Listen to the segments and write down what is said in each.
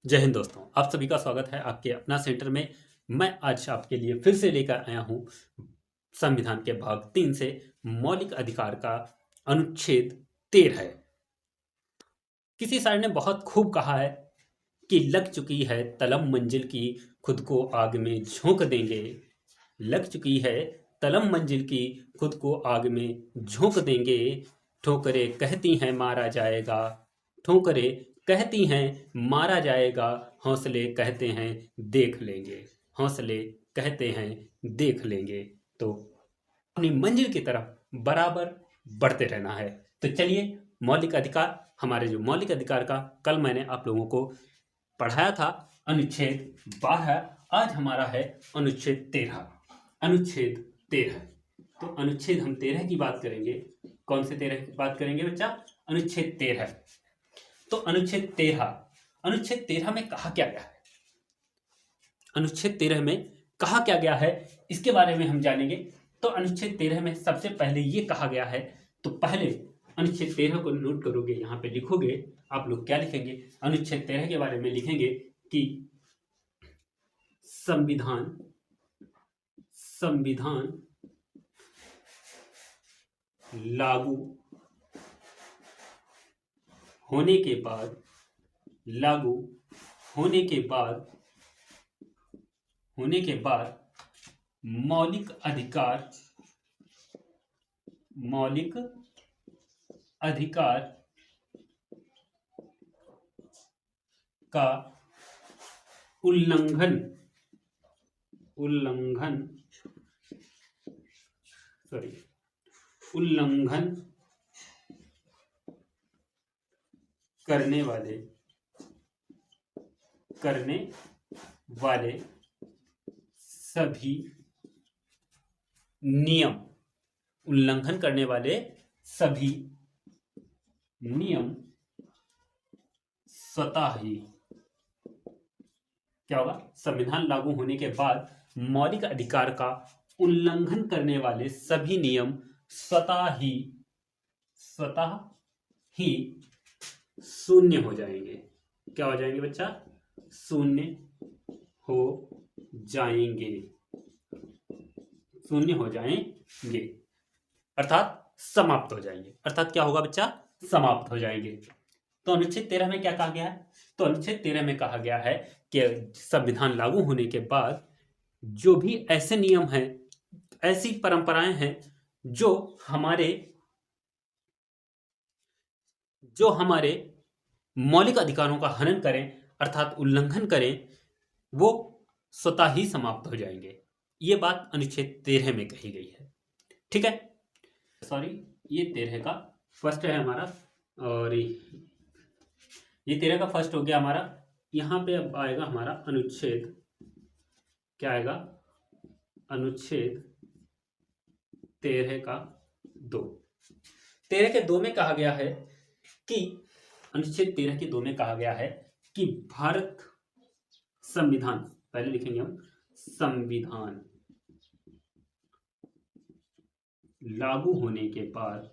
जय हिंद दोस्तों, आप सभी का स्वागत है आपके अपना सेंटर में। मैं आज आपके लिए फिर से लेकर आया हूं संविधान के भाग 3 से मौलिक अधिकार का अनुच्छेद 13 है। किसी शायर ने बहुत खूब कहा है कि लग चुकी है तलम मंजिल की, खुद को आग में झोंक देंगे। लग चुकी है तलम मंजिल की, खुद को आग में झोंक देंगे। ठोकरें कहती हैं मारा जाएगा, ठोकरें कहती हैं मारा जाएगा। हौसले कहते हैं देख लेंगे, हौसले कहते हैं देख लेंगे। तो अपनी मंजिल की तरफ बराबर बढ़ते रहना है। तो चलिए, मौलिक अधिकार, हमारे जो मौलिक अधिकार का कल मैंने आप लोगों को पढ़ाया था अनुच्छेद 12, आज हमारा है अनुच्छेद 13। अनुच्छेद 13, तो अनुच्छेद हम 13 की बात करेंगे। कौन से 13 की बात करेंगे बच्चा? अनुच्छेद 13। तो अनुच्छेद 13 में कहा क्या गया है? अनुच्छेद 13 में कहा क्या गया है इसके बारे में हम जानेंगे। तो अनुच्छेद 13 में सबसे पहले ये कहा गया है, तो पहले अनुच्छेद 13 को नोट करोगे, यहाँ पे लिखोगे। आप लोग क्या लिखेंगे? अनुच्छेद 13 के बारे में लिखेंगे कि संविधान लागू होने के बाद, लागू होने के बाद मौलिक अधिकार का उल्लंघन करने वाले सभी नियम, उल्लंघन करने वाले सभी नियम स्वतः ही क्या होगा? संविधान लागू होने के बाद मौलिक अधिकार का उल्लंघन करने वाले सभी नियम स्वतः ही शून्य हो जाएंगे। क्या हो जाएंगे बच्चा? शून्य हो जाएंगे, शून्य हो जाएंगे, अर्थात समाप्त हो जाएंगे। अर्थात क्या होगा बच्चा? समाप्त हो जाएंगे। तो अनुच्छेद 13 में क्या कहा गया है? तो अनुच्छेद 13 में कहा गया है कि संविधान लागू होने के बाद जो भी ऐसे नियम हैं, ऐसी परंपराएं हैं जो हमारे मौलिक अधिकारों का हनन करें, अर्थात उल्लंघन करें, वो स्वतः ही समाप्त हो जाएंगे। ये बात अनुच्छेद 13 में कही गई है। ठीक है, सॉरी, ये 13 का फर्स्ट है हमारा, और ये 13 का फर्स्ट हो गया हमारा। यहां पे अब आएगा हमारा अनुच्छेद, क्या आएगा? अनुच्छेद 13 का 2। 13 के 2 में कहा गया है कि अनुच्छेद 13 के 2 में कहा गया है कि भारत संविधान, पहले लिखेंगे हम, संविधान लागू होने के बाद,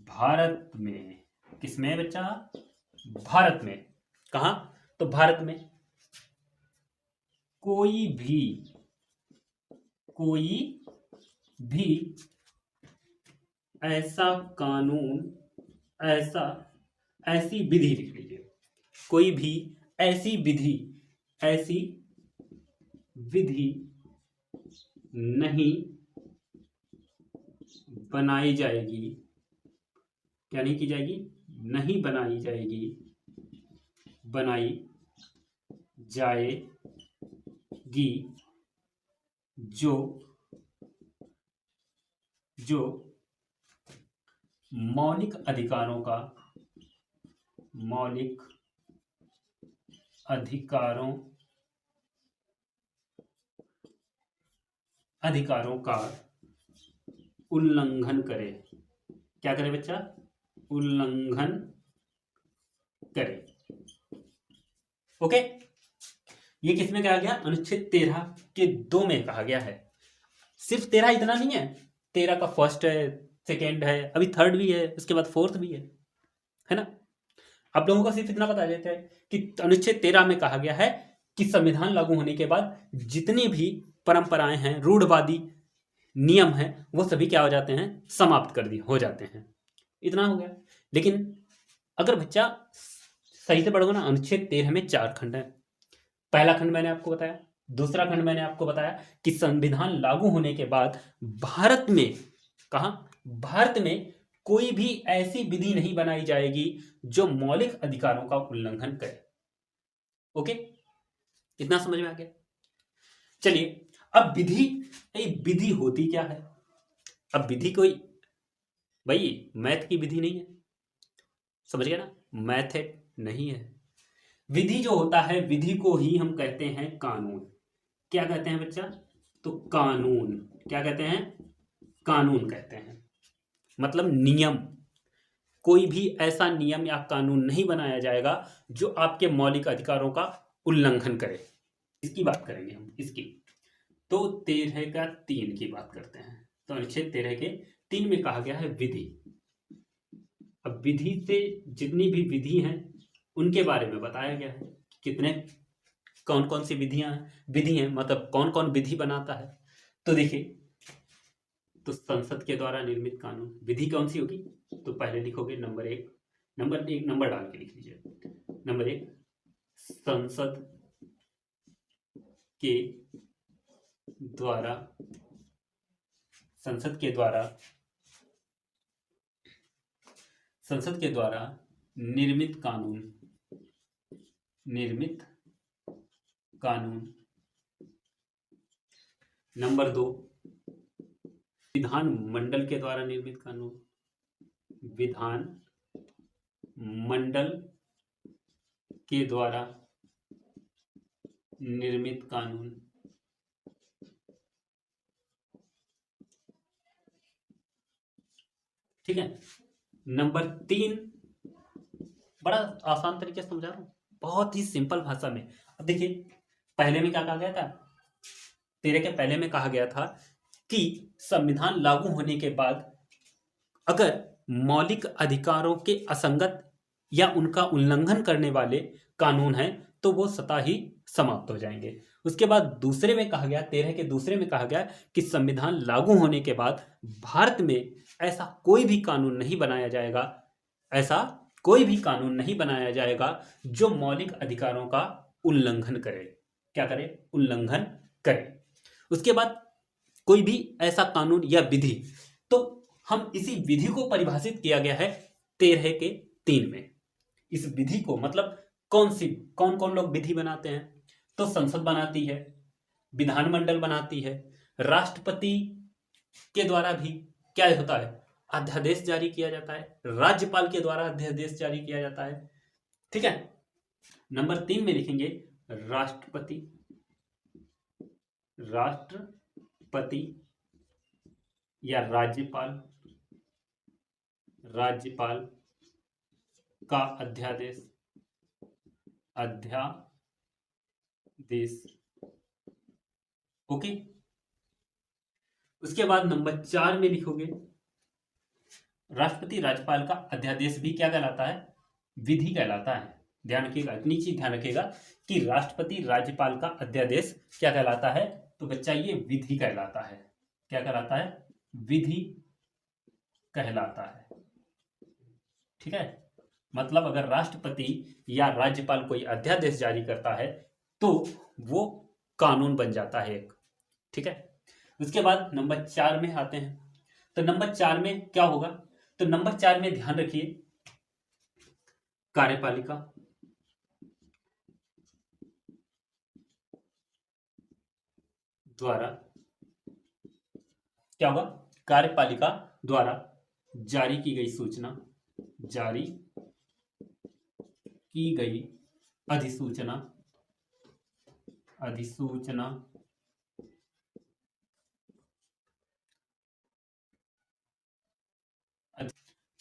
भारत में, किसमें बच्चा? भारत में। कहा? तो भारत में कोई भी ऐसा कानून, ऐसी विधि, लिख लीजिए, कोई भी ऐसी विधि नहीं बनाई जाएगी। क्या नहीं की जाएगी? नहीं बनाई जाएगी, बनाई जाएगी जो मौलिक अधिकारों का उल्लंघन करे। क्या करे बच्चा? उल्लंघन करे। ओके, ये किसमें कहा गया? अनुच्छेद 13 के 2 में कहा गया है। सिर्फ 13 इतना नहीं है, 13 का फर्स्ट है, सेकेंड है, अभी थर्ड भी है, उसके बाद फोर्थ भी है ना। आप लोगों को सिर्फ इतना बता देते हैं कि अनुच्छेद 13 में कहा गया है कि संविधान लागू होने के बाद जितनी भी परंपराएं हैं, रूढ़वादी नियम हैं, वो सभी क्या हो जाते हैं, समाप्त कर दिए हो जाते हैं। इतना हो गया। लेकिन अगर बच्चा सही से पढ़ोगे ना, अनुच्छेद 13 में 4 खंड है। पहला खंड मैंने आपको बताया, दूसरा खंड मैंने आपको बताया कि संविधान लागू होने के बाद भारत में, कहा, भारत में कोई भी ऐसी विधि नहीं बनाई जाएगी जो मौलिक अधिकारों का उल्लंघन करे। ओके, इतना समझ में आ गया। चलिए, अब विधि, विधि होती क्या है। अब विधि कोई भाई मैथ की विधि नहीं है, समझ गया ना, मैथड नहीं है। विधि जो होता है, विधि को ही हम कहते हैं कानून। क्या कहते हैं बच्चा, तो कानून। क्या कहते हैं, कानून कहते हैं, मतलब नियम। कोई भी ऐसा नियम या कानून नहीं बनाया जाएगा जो आपके मौलिक अधिकारों का उल्लंघन करे। इसकी बात करेंगे हम, इसकी। तो 13 का 3 की बात करते हैं। तो अनुच्छेद 13 के 3 में कहा गया है विधि। अब विधि से जितनी भी विधि हैं उनके बारे में बताया गया है, कितने, कौन कौन सी विधि हैं, मतलब कौन कौन विधि बनाता है। तो देखिए, तो संसद के द्वारा निर्मित कानून, विधि कौन सी होगी, तो पहले लिखोगे नंबर 1, नंबर डाल के लिख लीजिए। नंबर 1, संसद के द्वारा, संसद के द्वारा निर्मित कानून। नंबर 2, विधान मंडल के द्वारा निर्मित कानून, विधान मंडल के द्वारा निर्मित कानून। ठीक है। नंबर 3, बड़ा आसान तरीके से समझा रहा हूं, बहुत ही सिंपल भाषा में। अब देखिए, पहले में क्या कहा गया था, 13 के पहले में कहा गया था कि संविधान लागू होने के बाद अगर मौलिक अधिकारों के असंगत या उनका उल्लंघन करने वाले कानून हैं तो वो स्वतः ही समाप्त हो जाएंगे। उसके बाद दूसरे में कहा गया, 13 के दूसरे में कहा गया कि संविधान लागू होने के बाद भारत में ऐसा कोई भी कानून नहीं बनाया जाएगा, ऐसा कोई भी कानून नहीं बनाया जाएगा जो मौलिक अधिकारों का उल्लंघन करे। क्या करे, उल्लंघन करे। उसके बाद कोई भी ऐसा कानून या विधि, तो हम इसी विधि को परिभाषित किया गया है 13 के 3 में। इस विधि को मतलब कौन कौन लोग विधि बनाते हैं, तो संसद बनाती है, विधानमंडल बनाती है, राष्ट्रपति के द्वारा भी क्या होता है, अध्यादेश जारी किया जाता है, राज्यपाल के द्वारा अध्यादेश जारी किया जाता है। ठीक है। नंबर 3 में लिखेंगे राष्ट्रपति या राज्यपाल का अध्यादेश। ओके। उसके बाद नंबर 4 में लिखोगे राष्ट्रपति राज्यपाल का अध्यादेश भी क्या कहलाता है, विधि कहलाता है। ध्यान रखिएगा, इतनी चीज ध्यान रखिएगा कि राष्ट्रपति राज्यपाल का अध्यादेश क्या कहलाता है, तो बच्चा ये विधि कहलाता है। क्या कहलाता है, विधि कहलाता है। ठीक है। मतलब अगर राष्ट्रपति या राज्यपाल कोई अध्यादेश जारी करता है तो वो कानून बन जाता है एक। ठीक है। उसके बाद नंबर 4 में आते हैं। तो नंबर 4 में क्या होगा, तो नंबर 4 में ध्यान रखिए कार्यपालिका द्वारा क्या होगा, कार्यपालिका द्वारा जारी की गई सूचना, जारी की गई अधिसूचना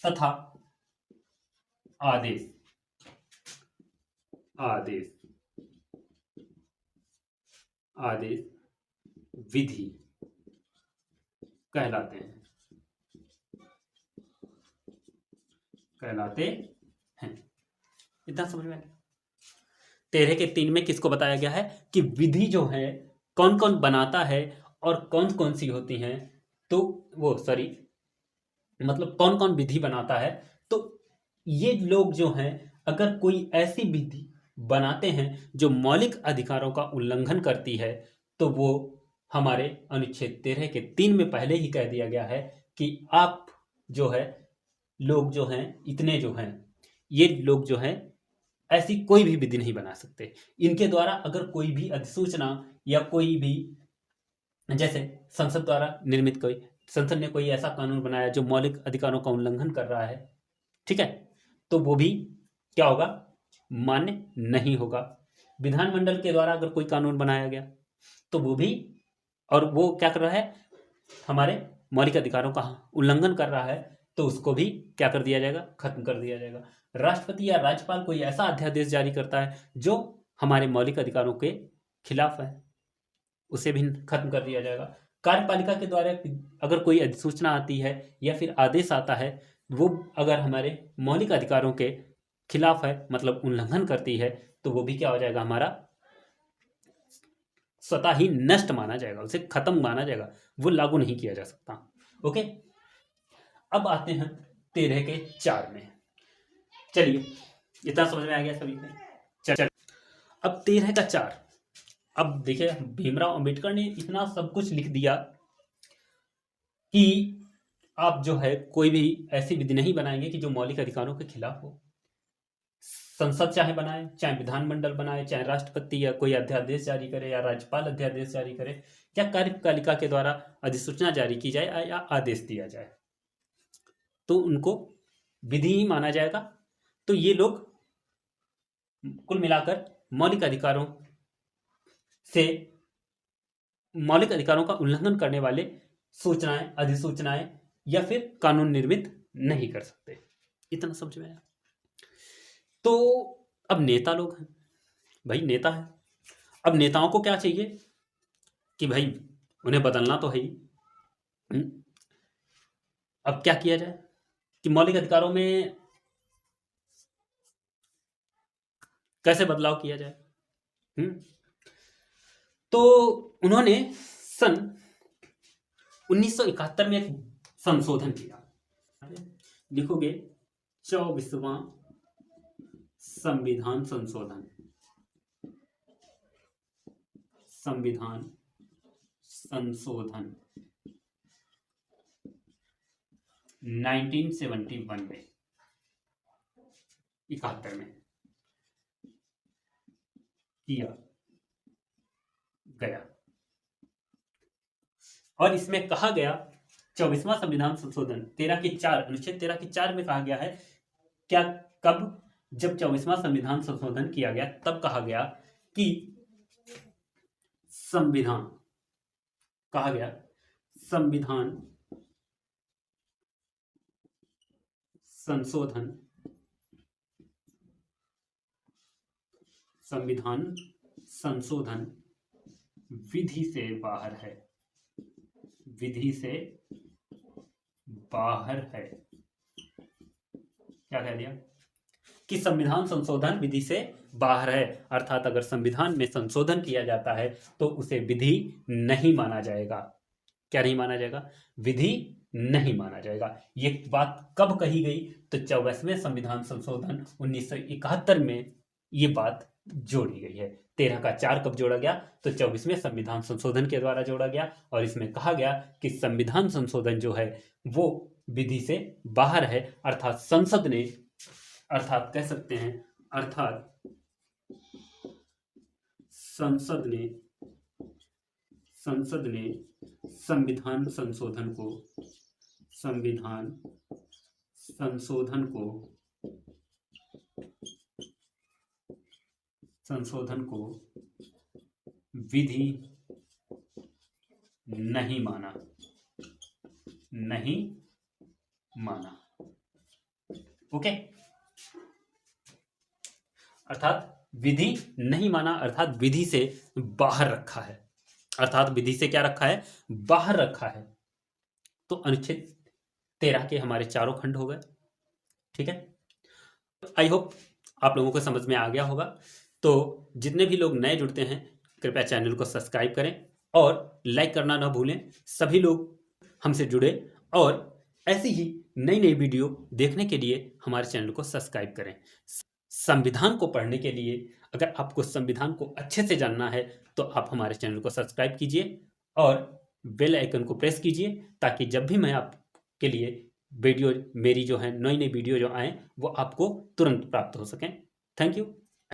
तथा आदेश विधि कहलाते हैं। कहलाते हैं। इतना समझ में आया? 13 के 3 में किसको बताया गया है कि विधि जो है कौन कौन बनाता है और कौन कौन सी होती हैं, तो वो सॉरी मतलब कौन कौन विधि बनाता है। तो ये लोग जो हैं अगर कोई ऐसी विधि बनाते हैं जो मौलिक अधिकारों का उल्लंघन करती है, तो वो हमारे अनुच्छेद 13 के 3 में पहले ही कह दिया गया है कि आप जो है लोग जो हैं इतने जो हैं ये लोग जो हैं ऐसी कोई भी विधि नहीं बना सकते। इनके द्वारा अगर कोई भी अधिसूचना या कोई भी जैसे संसद द्वारा निर्मित कोई संसद ने कोई ऐसा कानून बनाया जो मौलिक अधिकारों का उल्लंघन कर रहा है, ठीक है, तो वो भी क्या होगा, मान्य नहीं होगा। विधानमंडल के द्वारा अगर कोई कानून बनाया गया तो वो भी, और वो क्या कर रहा है, हमारे मौलिक अधिकारों का उल्लंघन कर रहा है, तो उसको भी क्या कर दिया जाएगा, खत्म कर दिया जाएगा। राष्ट्रपति या राज्यपाल कोई ऐसा अध्यादेश जारी करता है जो हमारे मौलिक अधिकारों के खिलाफ है, उसे भी खत्म कर दिया जाएगा। कार्यपालिका के द्वारा अगर कोई अधिसूचना आती है या फिर आदेश आता है, वो अगर हमारे मौलिक अधिकारों के खिलाफ है मतलब उल्लंघन करती है, तो वो भी क्या हो जाएगा, हमारा स्वतः ही नष्ट माना जाएगा, उसे खत्म माना जाएगा, वो लागू नहीं किया जा सकता। ओके, अब आते हैं 13 के 4 में। चलिए, इतना समझ में आ गया सभी को। चल अब 13 का 4। अब देखिए भीमराव अंबेडकर ने इतना सब कुछ लिख दिया कि आप जो है कोई भी ऐसी विधि नहीं बनाएंगे कि जो मौलिक अधिकारों के खिलाफ हो। संसद चाहे बनाए, चाहे विधानमंडल बनाए, चाहे राष्ट्रपति या कोई अध्यादेश जारी करे या राज्यपाल अध्यादेश जारी करे या कार्यपालिका के द्वारा अधिसूचना जारी की जाए या आदेश दिया जाए, तो उनको विधि ही माना जाएगा। तो ये लोग कुल मिलाकर मौलिक अधिकारों से मौलिक अधिकारों का उल्लंघन करने वाले सूचनाएं, अधिसूचनाएं या फिर कानून निर्मित नहीं कर सकते। इतना समझ में आया? तो अब नेता लोग हैं, भाई नेता है, अब नेताओं को क्या चाहिए कि भाई उन्हें बदलना तो है ही। अब क्या किया जाए कि मौलिक अधिकारों में कैसे बदलाव किया जाए। तो उन्होंने सन 1971 में एक संशोधन किया। लिखोगे 24वां संविधान संशोधन, संविधान संशोधन 1971 में, 71 में किया गया। और इसमें कहा गया 24वां संविधान संशोधन 13 के 4 अनुच्छेद 13 के 4 में कहा गया है क्या, कब, जब 24वां संविधान संशोधन किया गया तब कहा गया कि संविधान, कहा गया संविधान संशोधन, संविधान संशोधन विधि से बाहर है, विधि से बाहर है। क्या कह दिया कि संविधान संशोधन विधि से बाहर है, अर्थात अगर संविधान में संशोधन किया जाता है तो उसे विधि नहीं माना जाएगा। क्या नहीं माना जाएगा? विधि नहीं माना जाएगा। ये बात कब कही गई? तो 24वें संविधान संशोधन 1971 में ये बात जोड़ी गई है। 13 का 4 कब जोड़ा गया? तो 24वें संविधान संशोधन के द्वारा जोड़ा गया और इसमें कहा गया कि संविधान संशोधन जो है वो विधि से बाहर है, अर्थात संसद ने, अर्थात कह सकते हैं, अर्थात संसद ने संविधान संशोधन को विधि नहीं माना, ओके। अर्थात विधि नहीं माना, अर्थात विधि से बाहर रखा है, अर्थात विधि से क्या रखा है? बाहर रखा है। तो अनुच्छेद 13 के हमारे चारों खंड हो गए, ठीक है। आई होप आप लोगों को समझ में आ गया होगा। तो जितने भी लोग नए जुड़ते हैं कृपया चैनल को सब्सक्राइब करें और लाइक करना ना भूलें। सभी लोग हमसे जुड़े और ऐसी ही नई नई वीडियो देखने के लिए हमारे चैनल को सब्सक्राइब करें। संविधान को पढ़ने के लिए अगर आपको संविधान को अच्छे से जानना है तो आप हमारे चैनल को सब्सक्राइब कीजिए और बेल आइकन को प्रेस कीजिए ताकि जब भी मैं आपके लिए वीडियो मेरी जो है नई नई वीडियो जो आए वो आपको तुरंत प्राप्त हो सकें। Thank you.